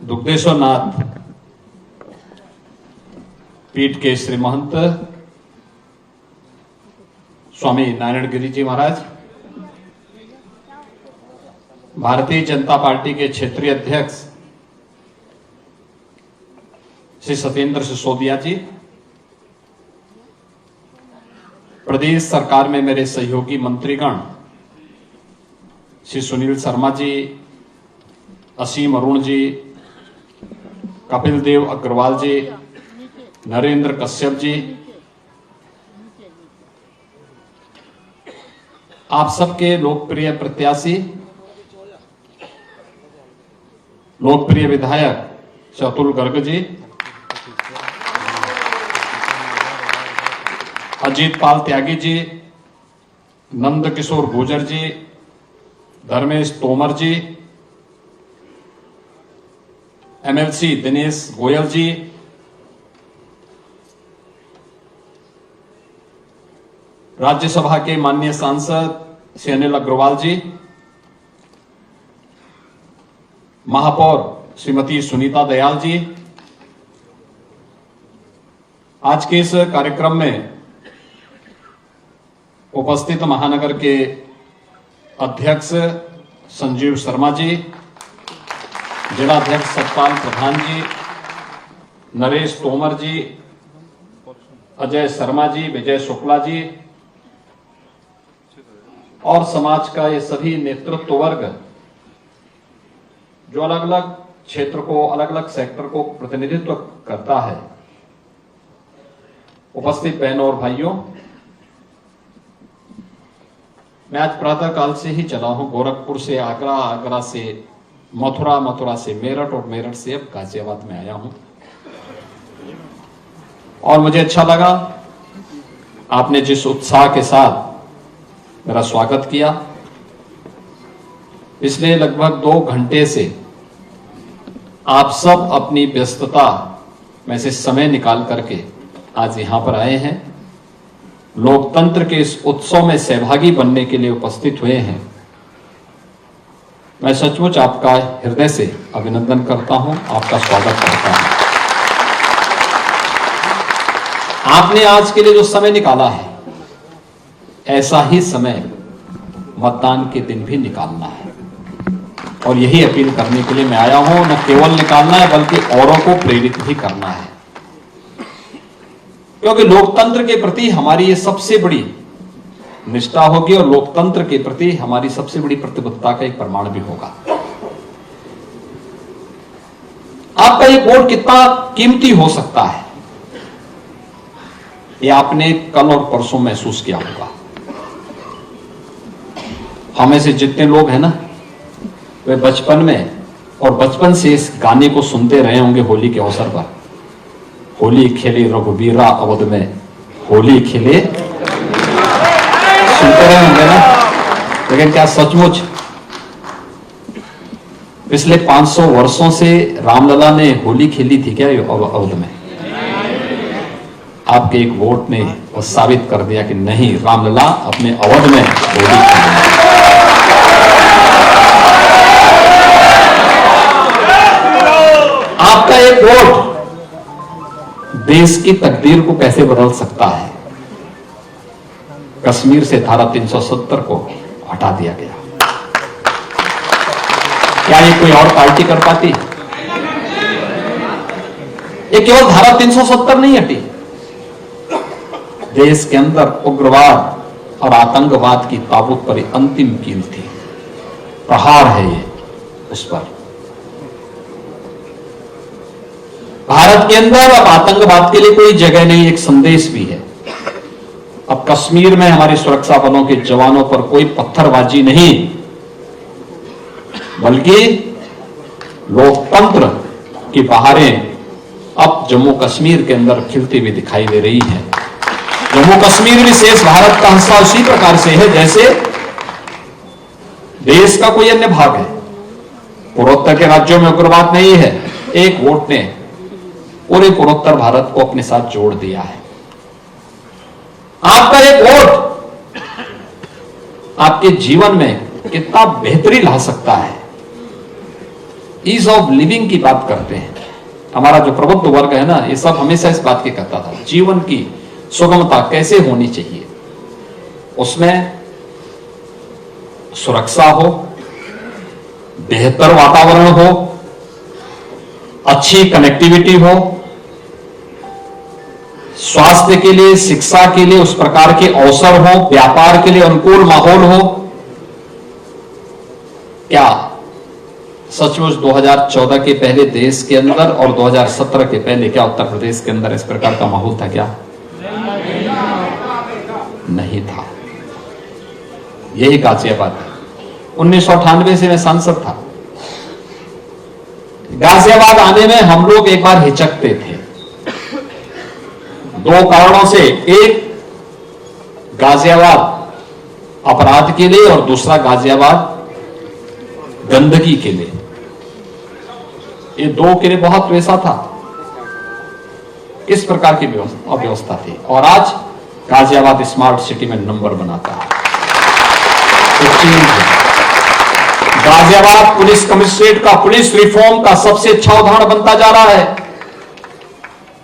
दुग्धेश्वर नाथ पीठ के श्री महंत स्वामी नारायण गिरी जी महाराज, भारतीय जनता पार्टी के क्षेत्रीय अध्यक्ष श्री सत्येंद्र सिसोदिया जी, प्रदेश सरकार में मेरे सहयोगी मंत्रीगण श्री सुनील शर्मा जी, असीम अरुण जी, कपिल देव अग्रवाल जी, नरेंद्र कश्यप जी, आप सबके लोकप्रिय प्रत्याशी, लोकप्रिय विधायक श्री अतुल गर्ग जी, अजीत पाल त्यागी जी, नंद किशोर गुर्जर जी, धर्मेश तोमर जी, एमएलसी दिनेश गोयल जी, राज्यसभा के माननीय सांसद श्री अनिल अग्रवाल जी, महापौर श्रीमती सुनीता दयाल जी, आज के इस कार्यक्रम में उपस्थित महानगर के अध्यक्ष संजीव शर्मा जी, जिलाध्यक्ष सतपाल प्रधान जी, नरेश तोमर जी, अजय शर्मा जी, विजय शुक्ला जी और समाज का ये सभी नेतृत्व वर्ग जो अलग अलग क्षेत्र को, अलग अलग सेक्टर को प्रतिनिधित्व करता है। उपस्थित बहनों और भाइयों, मैं आज प्रातः काल से ही चला हूं, गोरखपुर से आगरा, आगरा से मथुरा, मथुरा से मेरठ और मेरठ से अब गाजियाबाद में आया हूं और मुझे अच्छा लगा आपने जिस उत्साह के साथ मेरा स्वागत किया। पिछले लगभग 2 घंटे से आप सब अपनी व्यस्तता में से समय निकाल करके आज यहां पर आए हैं, लोकतंत्र के इस उत्सव में सहभागी बनने के लिए उपस्थित हुए हैं। मैं सचमुच आपका हृदय से अभिनंदन करता हूं, आपका स्वागत करता हूं। आपने आज के लिए जो समय निकाला है, ऐसा ही समय मतदान के दिन भी निकालना है और यही अपील करने के लिए मैं आया हूं। न केवल निकालना है बल्कि औरों को प्रेरित भी करना है, क्योंकि लोकतंत्र के प्रति हमारी ये सबसे बड़ी निष्ठा होगी और लोकतंत्र के प्रति हमारी सबसे बड़ी प्रतिबद्धता का एक प्रमाण भी होगा। आपका ये वोट कितना कीमती हो सकता है, ये आपने कल और परसों महसूस किया होगा। हमें से जितने लोग हैं ना, वे बचपन में और बचपन से इस गाने को सुनते रहे होंगे। होली के अवसर पर, होली खेले रघुबीरा अवध में, होली खेले, सुनते रहे होंगे ना। लेकिन क्या सचमुच पिछले 500 वर्षों से रामलला ने होली खेली थी क्या अवध में? आपके एक वोट ने वो साबित कर दिया कि नहीं, रामलला अपने अवध में होली खेली। आपका एक वोट देश की तकदीर को कैसे बदल सकता है। कश्मीर से धारा 370 को हटा दिया गया। क्या ये कोई और पार्टी कर पाती? ये केवल धारा 370 नहीं हटी, देश के अंदर उग्रवाद और आतंकवाद की ताबूत पर अंतिम कील थी। प्रहार है ये उस पर। भारत के अंदर अब आतंकवाद के लिए कोई जगह नहीं, एक संदेश भी है। अब कश्मीर में हमारे सुरक्षा बलों के जवानों पर कोई पत्थरबाजी नहीं, बल्कि लोकतंत्र की बहारें अब जम्मू कश्मीर के अंदर खिलती हुई दिखाई दे रही है। जम्मू कश्मीर विशेष भारत का हिस्सा उसी प्रकार से है जैसे देश का कोई अन्य भाग है। पूर्वोत्तर के राज्यों में उग्रवाद नहीं है। एक वोट ने पूरे पूर्वोत्तर भारत को अपने साथ जोड़ दिया है। आपका एक वोट आपके जीवन में कितना बेहतरी ला सकता है, ईज ऑफ लिविंग की बात करते हैं। हमारा जो प्रबुद्ध वर्ग है ना, ये सब हमेशा इस बात की कहता था, जीवन की सुगमता कैसे होनी चाहिए, उसमें सुरक्षा हो, बेहतर वातावरण हो, अच्छी कनेक्टिविटी हो, स्वास्थ्य के लिए, शिक्षा के लिए उस प्रकार के अवसर हो, व्यापार के लिए अनुकूल माहौल हो। क्या सचमुच 2014 के पहले देश के अंदर और 2017 के पहले क्या उत्तर प्रदेश के अंदर इस प्रकार का माहौल था? क्या नहीं था। यही गाजियाबाद है। 1998 से मैं सांसद था। गाजियाबाद आने में हम लोग एक बार हिचकते थे, दो कारणों से। एक, गाजियाबाद अपराध के लिए, और दूसरा गाजियाबाद गंदगी के लिए। ये दो के लिए बहुत वैसा था, इस प्रकार की अव्यवस्था थी। और आज गाजियाबाद स्मार्ट सिटी में नंबर बनाता है। गाजियाबाद पुलिस कमिश्नरेट का, पुलिस रिफॉर्म का सबसे अच्छा उदाहरण बनता जा रहा है।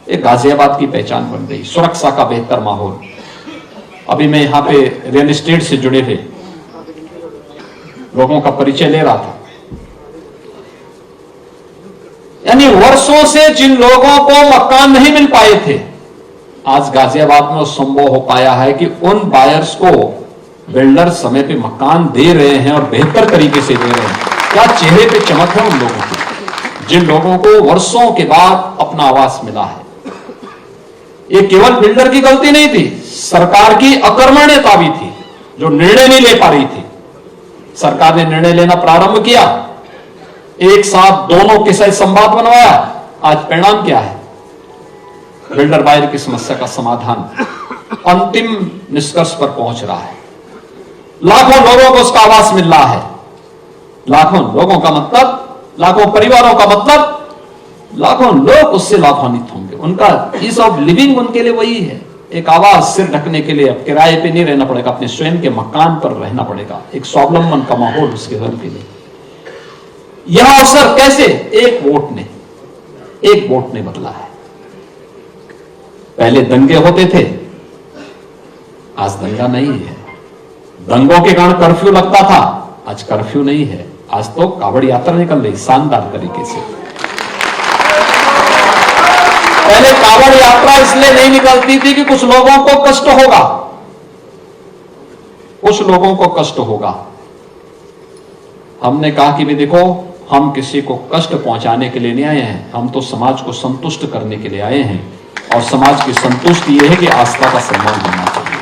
एक गाजियाबाद की पहचान बन गई। सुरक्षा का बेहतर माहौल। अभी मैं यहां पे रियल एस्टेट से जुड़े हुए लोगों का परिचय ले रहा था। यानी वर्षों से जिन लोगों को मकान नहीं मिल पाए थे, आज गाजियाबाद में संभव हो पाया है कि उन बायर्स को बिल्डर समय पे मकान दे रहे हैं और बेहतर तरीके से दे रहे हैं। क्या चेहरे पे चमक है उन लोगों की, जिन लोगों को वर्षों के बाद अपना आवास मिला है। ये केवल बिल्डर की गलती नहीं थी, सरकार की अकर्मण्यता भी थी, जो निर्णय नहीं ले पा रही थी। सरकार ने निर्णय लेना प्रारंभ किया, एक साथ दोनों के साथ संवाद बनवाया। आज परिणाम क्या है? बिल्डर बायर की समस्या का समाधान अंतिम निष्कर्ष पर पहुंच रहा है। लाखों लोगों को उसका आवास मिल रहा है। लाखों लोगों का मतलब, लाखों परिवारों का मतलब, लाखों लोग उससे लाभान्वित होंगे। उनका ईज ऑफ लिविंग उनके लिए वही है, एक आवास, सिर ढकने के लिए। अब किराए पे नहीं रहना पड़ेगा, अपने स्वयं के मकान पर रहना पड़ेगा, एक स्वावलंबन का माहौल उसके घर के लिए। यह अवसर कैसे? एक वोट ने बदला है। पहले दंगे होते थे, आज दंगा नहीं है। दंगों के कारण कर्फ्यू लगता था, आज कर्फ्यू नहीं है। आज तो कावड़ यात्रा निकल रही शानदार तरीके से। पहले कावड़ यात्रा इसलिए नहीं निकलती थी कि कुछ लोगों को कष्ट होगा, कुछ लोगों को कष्ट होगा। हमने कहा कि भी देखो, हम किसी को कष्ट पहुंचाने के लिए नहीं आए हैं, हम तो समाज को संतुष्ट करने के लिए आए हैं। और समाज की संतुष्टि यह है कि आस्था का सम्मान होना चाहिए।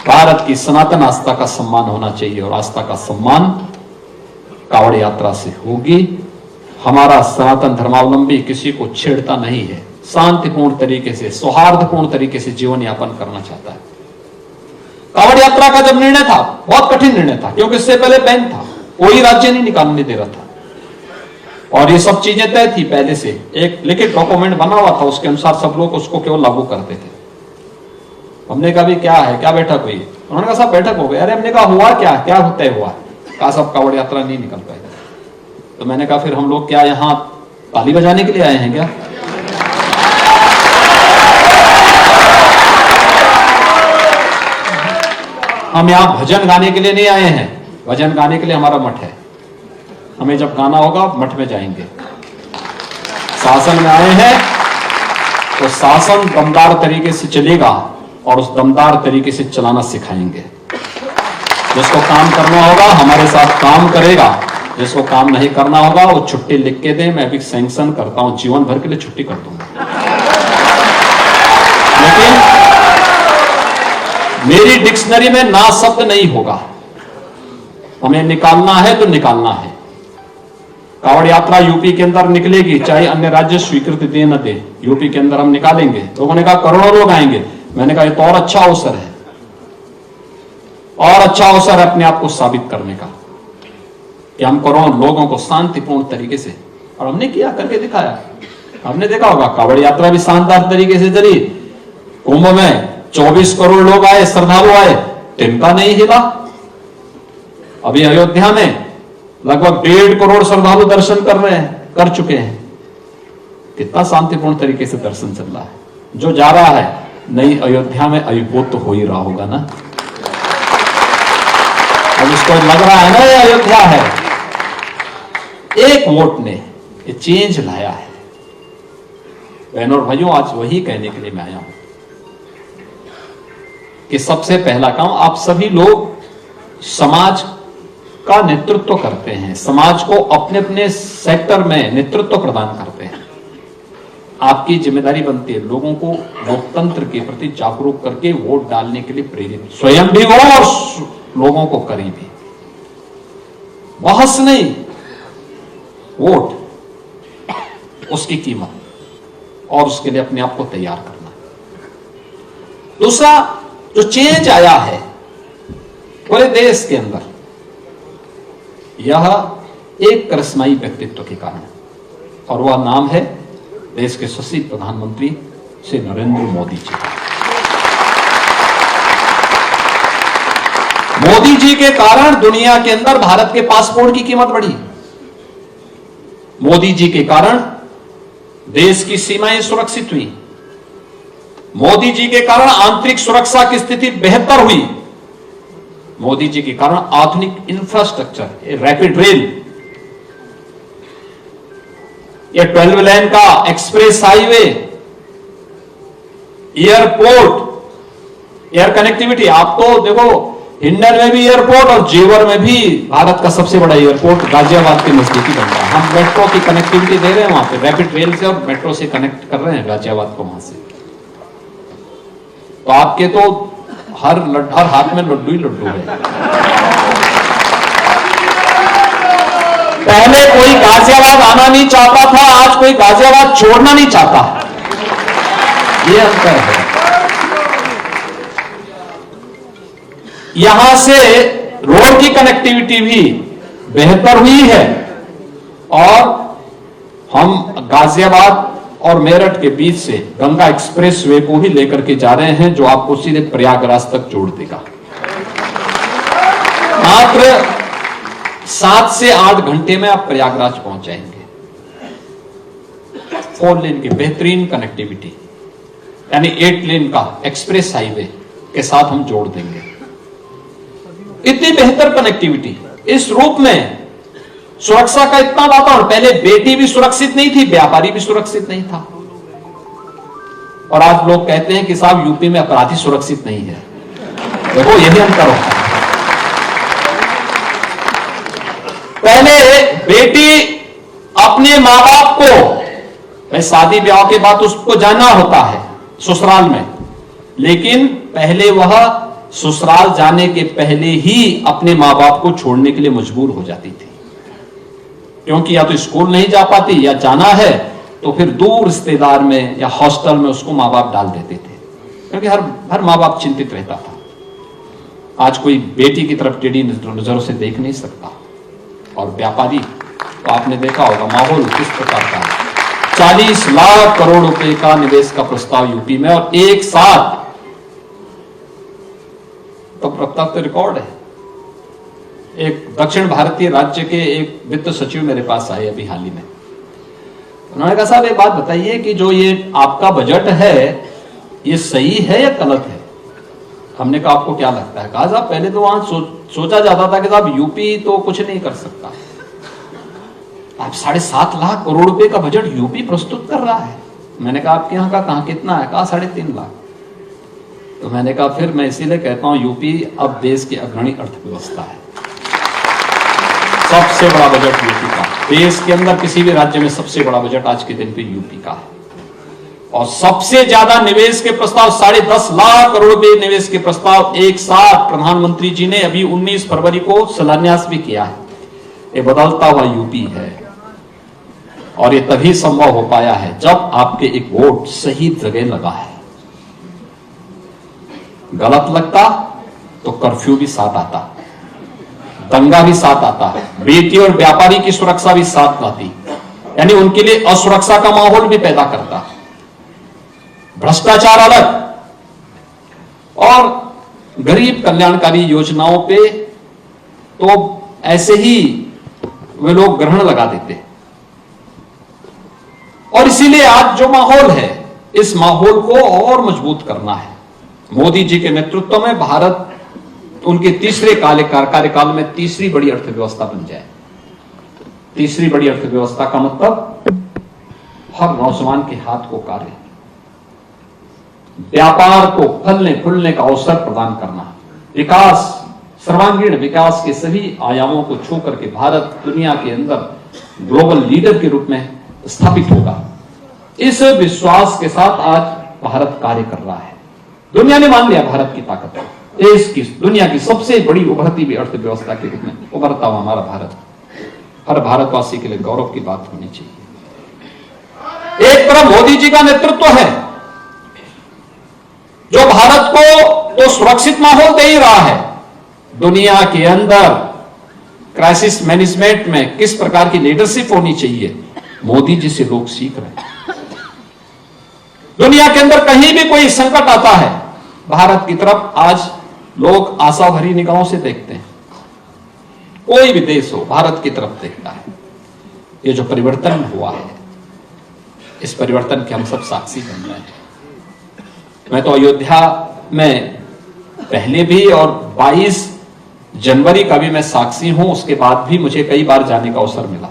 भारत की सनातन आस्था का सम्मान होना चाहिए, और आस्था का सम्मान कावड़ यात्रा से होगी। हमारा सनातन धर्मावलंबी किसी को छेड़ता नहीं है, शांतिपूर्ण तरीके से, सौहार्दपूर्ण तरीके से जीवन यापन करना चाहता है। कावड़ यात्रा का जब निर्णय था, बहुत कठिन निर्णय था, क्योंकि इससे पहले बैन था, कोई राज्य नहीं निकालने दे रहा था, और ये सब चीजें तय थी पहले से। एक लिखित डॉक्यूमेंट बना हुआ था, उसके अनुसार सब लोग उसको केवल लागू करते थे। हमने कहा भी क्या है, क्या बैठक हुई? उन्होंने कहा सब बैठक हो गई। अरे हमने कहा हुआ क्या, क्या तय हुआ? कहा सब कावड़ यात्रा नहीं निकल पाए। तो मैंने कहा फिर हम लोग क्या यहां ताली बजाने के लिए आए हैं क्या? हम यहां भजन गाने के लिए नहीं आए हैं। भजन गाने के लिए हमारा मठ है, हमें जब गाना होगा मठ में जाएंगे। शासन में आए हैं तो शासन दमदार तरीके से चलेगा, और उस दमदार तरीके से चलाना सिखाएंगे। जिसको काम करना होगा हमारे साथ काम करेगा, जिसको काम नहीं करना होगा वो छुट्टी लिख के दे, मैं भी सैंक्शन करता हूं, जीवन भर के लिए छुट्टी कर दूंगा। लेकिन मेरी डिक्शनरी में ना शब्द नहीं होगा। हमें निकालना है तो निकालना है। कावड़ यात्रा यूपी के अंदर निकलेगी, चाहे अन्य राज्य स्वीकृति दे न दे, यूपी के अंदर हम निकालेंगे। लोगों ने कहा करोड़ों लोग आएंगे। मैंने कहा ये तो और अच्छा अवसर है, और अच्छा अवसर है अपने आप को साबित करने का, कि हम करोड़ों लोगों को शांतिपूर्ण तरीके से, और हमने किया, करके दिखाया। हमने देखा होगा कावड़ यात्रा भी शानदार तरीके से चली। कुंभ में 24 करोड़ लोग आए, श्रद्धालु आए, तिनका नहीं हिला। अभी अयोध्या में लगभग 1.5 करोड़ श्रद्धालु दर्शन कर चुके हैं। कितना शांतिपूर्ण तरीके से दर्शन चल रहा है। जो जा रहा है नई अयोध्या में अयुबोध तो हो ही रहा होगा ना। अब उसको लग रहा है ना ये अयोध्या है। एक वोट ने ये चेंज लाया है। बहनों और भाइयों, आज वही कहने के लिए मैं आया हूं कि सबसे पहला काम, आप सभी लोग समाज का नेतृत्व करते हैं, समाज को अपने अपने सेक्टर में नेतृत्व प्रदान करते हैं। आपकी जिम्मेदारी बनती है लोगों को लोकतंत्र के प्रति जागरूक करके वोट डालने के लिए प्रेरित, स्वयं भी हो और लोगों को करें भी। बहस नहीं, वोट उसकी कीमत और उसके लिए अपने आप को तैयार करना। दूसरा, जो चेंज आया है पूरे देश के अंदर, यह एक करिश्माई व्यक्तित्व के कारण, और वह नाम है देश के यशस्वी प्रधानमंत्री श्री नरेंद्र मोदी जी। मोदी जी के कारण दुनिया के अंदर भारत के पासपोर्ट की कीमत बढ़ी। मोदी जी के कारण देश की सीमाएं सुरक्षित हुई। मोदी जी के कारण आंतरिक सुरक्षा की स्थिति बेहतर हुई। मोदी जी के कारण आधुनिक इंफ्रास्ट्रक्चर, रैपिड रेल, ये 12 लेन का express highway, airport, air connectivity. आप तो देखो हिंडन में भी एयरपोर्ट और जेवर में भी भारत का सबसे बड़ा एयरपोर्ट गाजियाबाद के नजदीकी बन रहा है। हम मेट्रो की कनेक्टिविटी दे रहे हैं वहां पे, रैपिड रेल से और मेट्रो से कनेक्ट कर रहे हैं गाजियाबाद को वहां से। तो आपके तो हर हाथ में लड्डू ही लड्डू है। पहले कोई गाजियाबाद आना नहीं चाहता था, आज कोई गाजियाबाद छोड़ना नहीं चाहता। ये अंतर है। यहां से रोड की कनेक्टिविटी भी बेहतर हुई है और हम गाजियाबाद और मेरठ के बीच से गंगा एक्सप्रेस वे को ही लेकर के जा रहे हैं, जो आपको सीधे प्रयागराज तक जोड़ देगा। मात्र 7 से 8 घंटे में आप प्रयागराज पहुंच जाएंगे। 4 लेन की बेहतरीन कनेक्टिविटी, यानी 8 लेन का एक्सप्रेस हाईवे के साथ हम जोड़ देंगे। इतनी बेहतर कनेक्टिविटी, इस रूप में सुरक्षा का इतना वातावरण। पहले बेटी भी सुरक्षित नहीं थी, व्यापारी भी सुरक्षित नहीं था, और आज लोग कहते हैं कि साहब यूपी में अपराधी सुरक्षित नहीं है। देखो यही अंतर होता है। पहले बेटी अपने मां बाप को, शादी ब्याह के बाद उसको जाना होता है ससुराल में, लेकिन पहले वह ससुराल जाने के पहले ही अपने मां बाप को छोड़ने के लिए मजबूर हो जाती थी, क्योंकि या तो स्कूल नहीं जा पाती, या जाना है तो फिर दूर रिश्तेदार में या हॉस्टल में उसको मां बाप डाल देते थे, क्योंकि हर मां बाप चिंतित रहता था। आज कोई बेटी की तरफ टेढ़ी नजरों से देख नहीं सकता। और व्यापारी, तो आपने देखा होगा माहौल किस प्रकार का है। 40 लाख करोड़ रुपए का निवेश का प्रस्ताव यूपी में, और एक साथ, तो प्रताप तो रिकॉर्ड है। एक दक्षिण भारतीय राज्य के एक वित्त सचिव मेरे पास आए अभी हाल ही में। उन्होंने कहा साहब एक बात बताइए कि जो ये आपका बजट है ये सही है या गलत है। हमने कहा आपको क्या लगता है। कहा साहब पहले तो वहां सोचा जाता था कि साहब यूपी तो कुछ नहीं कर सकता, अब 7.5 लाख करोड़ रुपए का बजट यूपी प्रस्तुत कर रहा है। मैंने कहा आपके यहाँ का कहां कितना है। कहा 3.5 लाख। तो मैंने कहा फिर मैं इसीलिए कहता हूं यूपी अब देश की अग्रणी अर्थव्यवस्था है। सबसे बड़ा बजट यूपी का, देश के अंदर किसी भी राज्य में सबसे बड़ा बजट आज के दिन पे यूपी का है। और सबसे ज्यादा निवेश के प्रस्ताव, 10.5 लाख करोड़ रुपए निवेश के प्रस्ताव एक साथ प्रधानमंत्री जी ने अभी 19 फरवरी को शिलान्यास भी किया है। ये बदलता हुआ यूपी है, और ये तभी संभव हो पाया है जब आपके एक वोट सही जगह लगा है। गलत लगता तो कर्फ्यू भी साथ आता, दंगा भी साथ आता, बेटी और व्यापारी की सुरक्षा भी साथ लाती, यानी उनके लिए असुरक्षा का माहौल भी पैदा करता। भ्रष्टाचार अलग, और गरीब कल्याणकारी योजनाओं पे तो ऐसे ही वे लोग ग्रहण लगा देते। और इसीलिए आज जो माहौल है, इस माहौल को और मजबूत करना है। मोदी जी के नेतृत्व में भारत उनके तीसरे कार्यकाल में तीसरी बड़ी अर्थव्यवस्था बन जाए। तीसरी बड़ी अर्थव्यवस्था का मतलब हर नौजवान के हाथ को कार्य, व्यापार को फलने फूलने का अवसर प्रदान करना, विकास, सर्वांगीण विकास के सभी आयामों को छू करके भारत दुनिया के अंदर ग्लोबल लीडर के रूप में स्थापित होगा। इस विश्वास के साथ आज भारत कार्य कर रहा है। दुनिया ने मान लिया भारत की ताकत है। देश की, दुनिया की सबसे बड़ी उभरती हुई अर्थव्यवस्था के रूप में उभरता हुआ हमारा भारत, हर भारतवासी के लिए गौरव की बात होनी चाहिए। एक तरफ मोदी जी का नेतृत्व है जो भारत को तो सुरक्षित माहौल दे ही रहा है, दुनिया के अंदर क्राइसिस मैनेजमेंट में किस प्रकार की लीडरशिप होनी चाहिए, मोदी जी से लोग सीख रहे हैं। दुनिया के अंदर कहीं भी कोई संकट आता है, भारत की तरफ आज लोग आशा भरी निगाहों से देखते हैं। कोई भी देश हो, भारत की तरफ देखता है। ये जो परिवर्तन हुआ है, इस परिवर्तन के हम सब साक्षी बन रहे हैं। मैं तो अयोध्या में पहले भी और 22 जनवरी का भी मैं साक्षी हूं, उसके बाद भी मुझे कई बार जाने का अवसर मिला।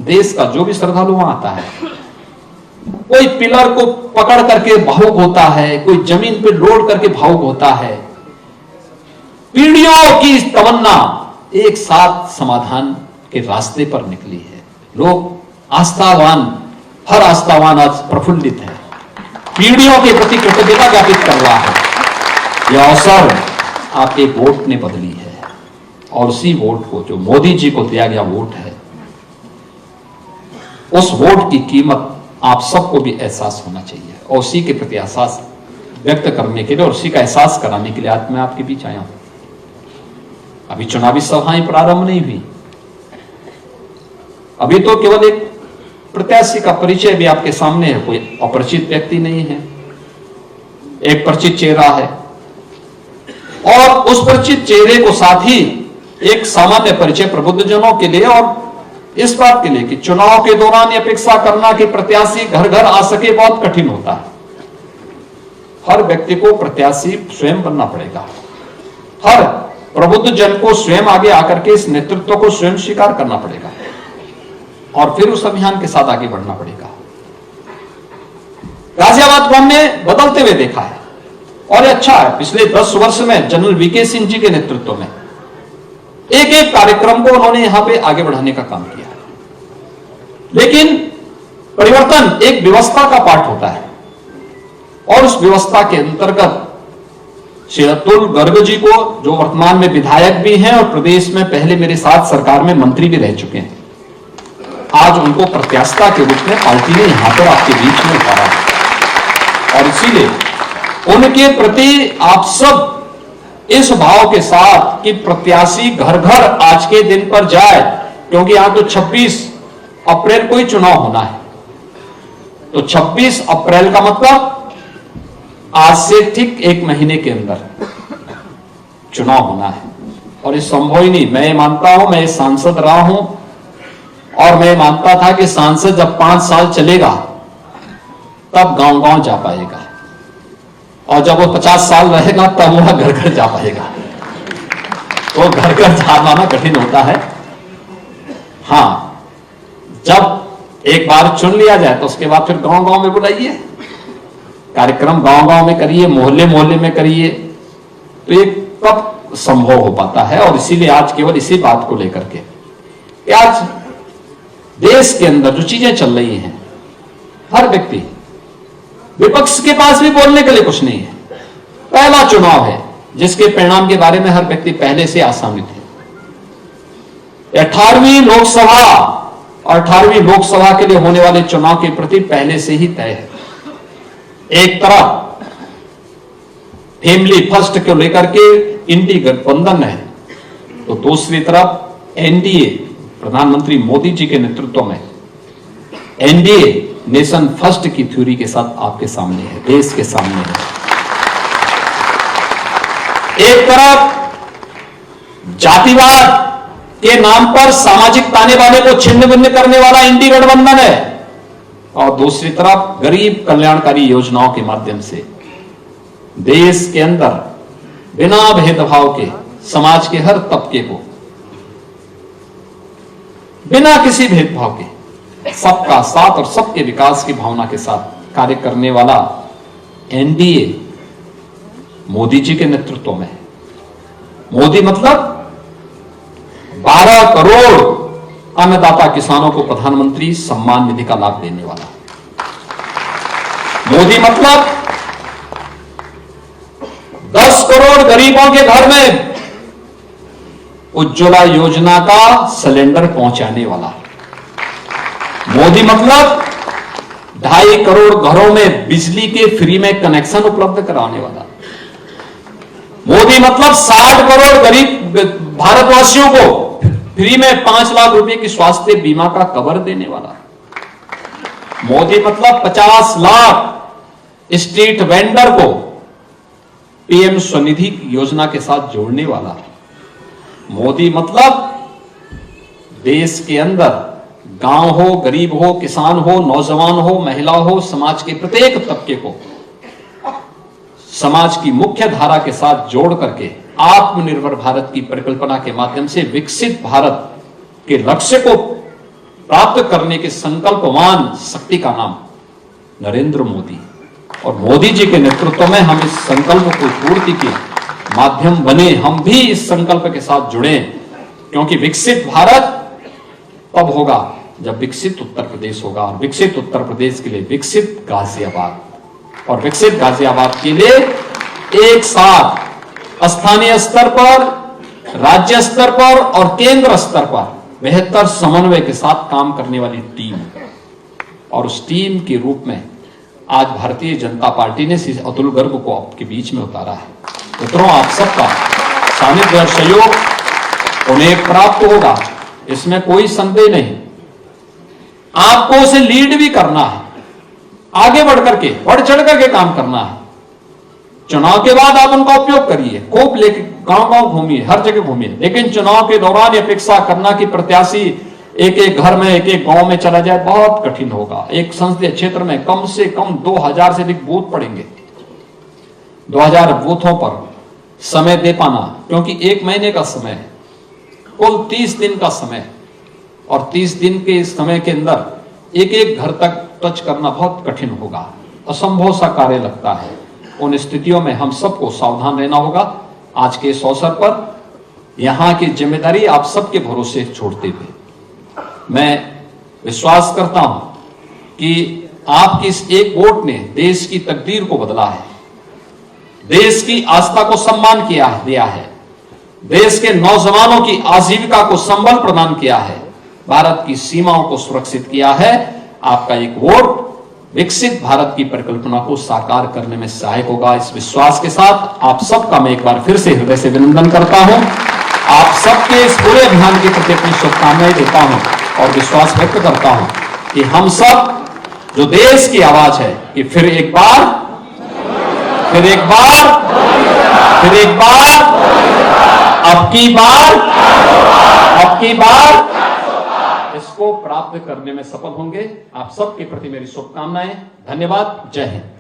देश का जो भी श्रद्धालु वहां आता है, कोई पिलर को पकड़ करके भावुक होता है, कोई जमीन पे लोड करके भावुक होता है। पीढ़ियों की तमन्ना एक साथ समाधान के रास्ते पर निकली है। लोग आस्थावान, हर आस्थावान आज प्रफुल्लित है, पीढ़ियों के प्रति कृतज्ञता ज्ञापित कर रहा है। यह अवसर आपके वोट ने बदली है, और उसी वोट को, जो मोदी जी को दिया गया वोट है, उस वोट की कीमत आप सबको भी एहसास होना चाहिए। और उसी के प्रति एहसास व्यक्त करने के लिए और उसी का एहसास कराने के लिए आज मैं आपके बीच आया हूं। अभी चुनावी सभाएं प्रारंभ नहीं हुई, अभी तो केवल एक प्रत्याशी का परिचय भी आपके सामने है। कोई अपरिचित व्यक्ति नहीं है, एक परिचित चेहरा है, और उस परिचित चेहरे को साथ ही एक सामान्य परिचय प्रबुद्धजनों के लिए, और इस बात के लिए कि चुनाव के दौरान यह अपेक्षा करना कि प्रत्याशी घर घर आ सके बहुत कठिन होता है। हर व्यक्ति को प्रत्याशी स्वयं बनना पड़ेगा। हर प्रबुद्ध जन को स्वयं आगे आकर के इस नेतृत्व को स्वयं स्वीकार करना पड़ेगा, और फिर उस अभियान के साथ आगे बढ़ना पड़ेगा। गाजियाबाद को हमने बदलते हुए देखा है, और अच्छा है। पिछले 10 वर्ष में जनरल वीके सिंह जी के नेतृत्व में एक एक कार्यक्रम को उन्होंने यहां पे आगे बढ़ाने का काम किया। लेकिन परिवर्तन एक व्यवस्था का पार्ट होता है, और उस व्यवस्था के अंतर्गत श्री अतुल गर्ग जी को, जो वर्तमान में विधायक भी हैं और प्रदेश में पहले मेरे साथ सरकार में मंत्री भी रह चुके हैं, आज उनको प्रत्याशिता के रूप में पार्टी ने यहां पर आपके बीच में उतारा है। और इसीलिए उनके प्रति आप सब इस भाव के साथ कि प्रत्याशी घर घर आज के दिन पर जाए, क्योंकि यहां तो 26 अप्रैल को ही चुनाव होना है। तो 26 अप्रैल का मतलब आज से ठीक 1 महीने के अंदर चुनाव होना है, और ये संभव ही नहीं। मैं मानता हूं, मैं सांसद रहा हूं, और मैं मानता था कि सांसद जब 5 साल चलेगा तब गांव गांव जा पाएगा, और जब वो 50 साल रहेगा तब वह घर घर जा पाएगा। तो घर घर जाना कठिन होता है। हाँ, जब एक बार चुन लिया जाए तो उसके बाद फिर गांव गांव में बुलाइए, कार्यक्रम गांव गांव में करिए, मोहल्ले मोहल्ले में करिए, तो ये तब संभव हो पाता है। और इसीलिए आज केवल इसी बात को लेकर के कि आज देश के अंदर जो चीजें चल रही हैं, हर व्यक्ति, विपक्ष के पास भी बोलने के लिए कुछ नहीं है। पहला चुनाव है जिसके परिणाम के बारे में हर व्यक्ति पहले से आसानित है। 18वीं लोकसभा और 18वीं लोकसभा के लिए होने वाले चुनाव के प्रति पहले से ही तय है। एक तरफ फैमिली फर्स्ट को लेकर के इंडी गठबंधन है, तो दूसरी तरफ एनडीए, प्रधानमंत्री मोदी जी के नेतृत्व में एनडीए नेशन फर्स्ट की थ्योरी के साथ आपके सामने है, देश के सामने है। एक तरफ जातिवाद के नाम पर सामाजिक ताने बाने को छिन्न भिन्न करने वाला इंडी गठबंधन है, और दूसरी तरफ गरीब कल्याणकारी योजनाओं के माध्यम से देश के अंदर बिना भेदभाव के समाज के हर तबके को बिना किसी भेदभाव के सबका साथ और सबके विकास की भावना के साथ कार्य करने वाला एनडीए मोदी जी के नेतृत्व में है। मोदी मतलब 12 करोड़ अन्नदाता किसानों को प्रधानमंत्री सम्मान निधि का लाभ देने वाला। मोदी मतलब 10 करोड़ गरीबों के घर में उज्ज्वला योजना का सिलेंडर पहुंचाने वाला। मोदी मतलब 2.5 करोड़ घरों में बिजली के फ्री में कनेक्शन उपलब्ध कराने वाला। मोदी मतलब 60 करोड़ गरीब भारतवासियों को फ्री में 5 लाख रुपए की स्वास्थ्य बीमा का कवर देने वाला। मोदी मतलब 50 लाख स्ट्रीट वेंडर को पीएम स्वनिधि योजना के साथ जोड़ने वाला। मोदी मतलब देश के अंदर गांव हो, गरीब हो, किसान हो, नौजवान हो, महिला हो, समाज के प्रत्येक तबके को समाज की मुख्य धारा के साथ जोड़ करके आत्मनिर्भर भारत की परिकल्पना के माध्यम से विकसित भारत के लक्ष्य को प्राप्त करने के संकल्पवान शक्ति का नाम नरेंद्र मोदी। और मोदी जी के नेतृत्व में हम इस संकल्प को पूर्ति के माध्यम बने, हम भी इस संकल्प के साथ जुड़े, क्योंकि विकसित भारत तब होगा जब विकसित उत्तर प्रदेश होगा, और विकसित उत्तर प्रदेश के लिए विकसित गाजियाबाद, और विकसित गाजियाबाद के लिए एक साथ स्थानीय स्तर पर, राज्य स्तर पर और केंद्र स्तर पर बेहतर समन्वय के साथ काम करने वाली टीम, और उस टीम के रूप में आज भारतीय जनता पार्टी ने अतुल गर्ग को आपके बीच में उतारा है। मित्रों, आप सबका सानिध्य और सहयोग उन्हें प्राप्त होगा, इसमें कोई संदेह नहीं। आपको उसे लीड भी करना है, आगे बढ़ करके, बढ़ चढ़ करके काम करना है। चुनाव के बाद आप उनका उपयोग करिए, खूब लेके गांव-गांव घूमिए, हर जगह घूमिए, लेकिन चुनाव के दौरान ये अपेक्षा करना कि प्रत्याशी एक एक घर में, एक एक गांव में चला जाए, बहुत कठिन होगा। एक संसदीय क्षेत्र में कम से कम 2000 से अधिक बूथ पड़ेंगे। 2000 बूथों पर समय दे पाना, क्योंकि 1 महीने का समय है, कुल 30 दिन का समय, और 30 दिन के समय के अंदर एक एक घर तक टच करना बहुत कठिन होगा, असंभव सा कार्य लगता है। उन स्थितियों में हम सबको सावधान रहना होगा। आज के इस अवसर पर यहां की जिम्मेदारी आप सबके भरोसे छोड़ते हुए मैं विश्वास करता हूं कि आपकी इस एक वोट ने देश की तकदीर को बदला है, देश की आस्था को सम्मान दिया है, देश के नौजवानों की आजीविका को संबल प्रदान किया है, भारत की सीमाओं को सुरक्षित किया है। आपका एक वोट विकसित भारत की परिकल्पना को साकार करने में सहायक होगा। इस विश्वास के साथ आप सबका मैं एक बार फिर से हृदय से अभिनंदन करता हूं। आप सबके इस पूरे अभियान के प्रति अपनी शुभकामनाएं देता हूं और विश्वास व्यक्त करता हूं कि हम सब जो देश की आवाज है कि फिर एक बार अब की बार इसको प्राप्त करने में सफल होंगे। आप सबके प्रति मेरी शुभकामनाएं। धन्यवाद। जय हिंद।